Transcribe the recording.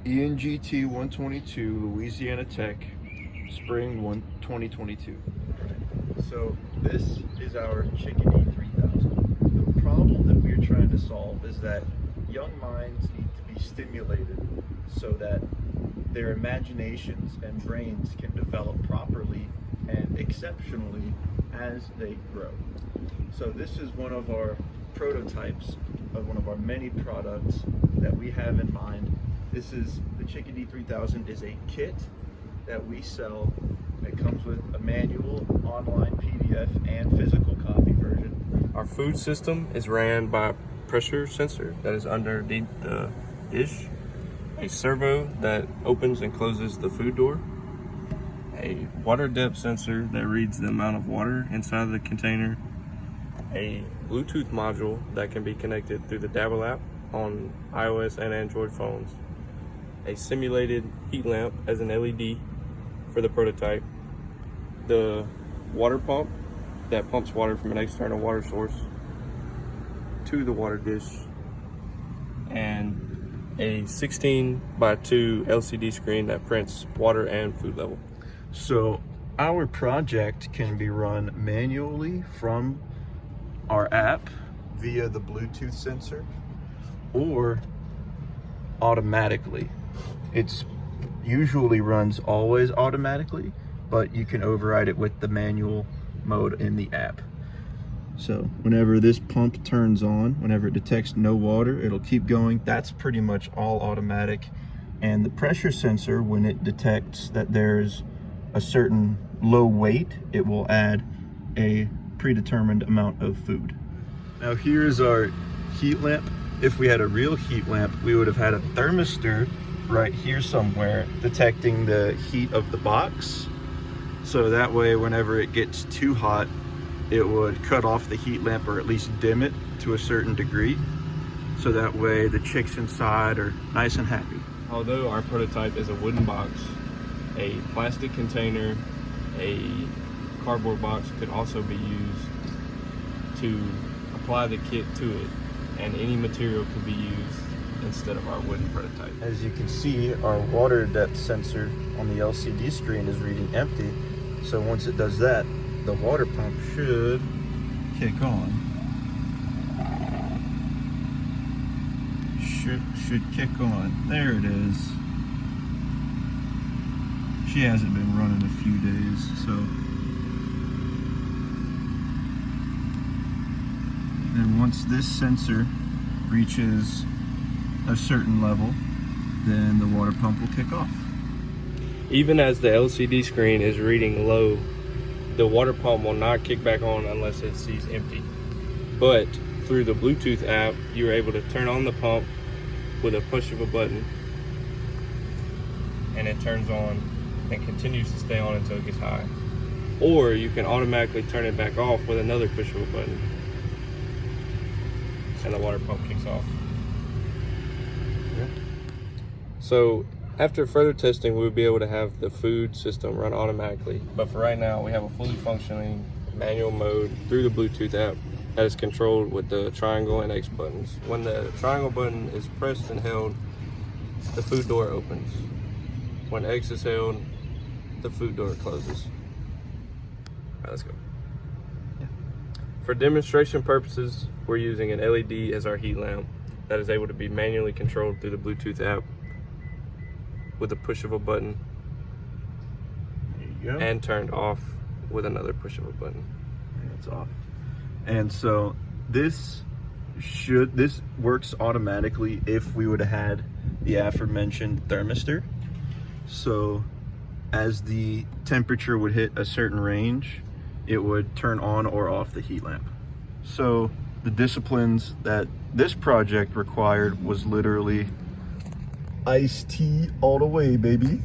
ENGT 122, Louisiana Tech, Spring 2022. So this is our Chickadee 3000. The problem that we're trying to solve is that young minds need to be stimulated so that their imaginations and brains can develop properly and exceptionally as they grow. So this is one of our prototypes of one of our many products that we have in mind. This is the Chickadee 3000 is a kit that we sell. It comes with a manual, online PDF, and physical copy version. Our food system is ran by a pressure sensor that is underneath the dish, a servo that opens and closes the food door, a water depth sensor that reads the amount of water inside of the container, a Bluetooth module that can be connected through the Dabble app on iOS and Android phones, a simulated heat lamp as an LED for the prototype, the water pump that pumps water from an external water source to the water dish, and a 16:2 LCD screen that prints water and food level. So our project can be run manually from our app via the Bluetooth sensor or automatically. It's usually runs always automatically, but you can override it with the manual mode in the app. So whenever this pump turns on, whenever it detects no water, it'll keep going. That's pretty much all automatic. And the pressure sensor, when it detects that there's a certain low weight, it will add a predetermined amount of food. Now here's our heat lamp. If we had a real heat lamp, we would have had a thermistor right here somewhere detecting the heat of the box. So that way, whenever it gets too hot, it would cut off the heat lamp or at least dim it to a certain degree. So that way the chicks inside are nice and happy. Although our prototype is a wooden box, a plastic container, a cardboard box could also be used to apply the kit to it, and any material could be used instead of our wooden prototype. As you can see, our water depth sensor on the LCD screen is reading empty. So once it does that, the water pump should kick on. Should kick on. There it is. She hasn't been running a few days, so. And once this sensor reaches a certain level, then the water pump will kick off. Even as the LCD screen is reading low, the water pump will not kick back on unless it sees empty. But through the Bluetooth app, you're able to turn on the pump with a push of a button, and it turns on and continues to stay on until it gets high. Or you can automatically turn it back off with another push of a button, and the water pump kicks off. So after further testing, we'll be able to have the food system run automatically. But for right now, we have a fully functioning manual mode through the Bluetooth app that is controlled with the triangle and X buttons. When the triangle button is pressed and held, the food door opens. When X is held, the food door closes. All right, let's go. For demonstration purposes, we're using an LED as our heat lamp that is able to be manually controlled through the Bluetooth app with a push of a button, There you go. and turned off with another push of a button. And it's off. And so this works automatically if we would have had the aforementioned thermistor. So as the temperature would hit a certain range, it would turn on or off the heat lamp. So the disciplines that this project required was literally iced tea all the way, baby.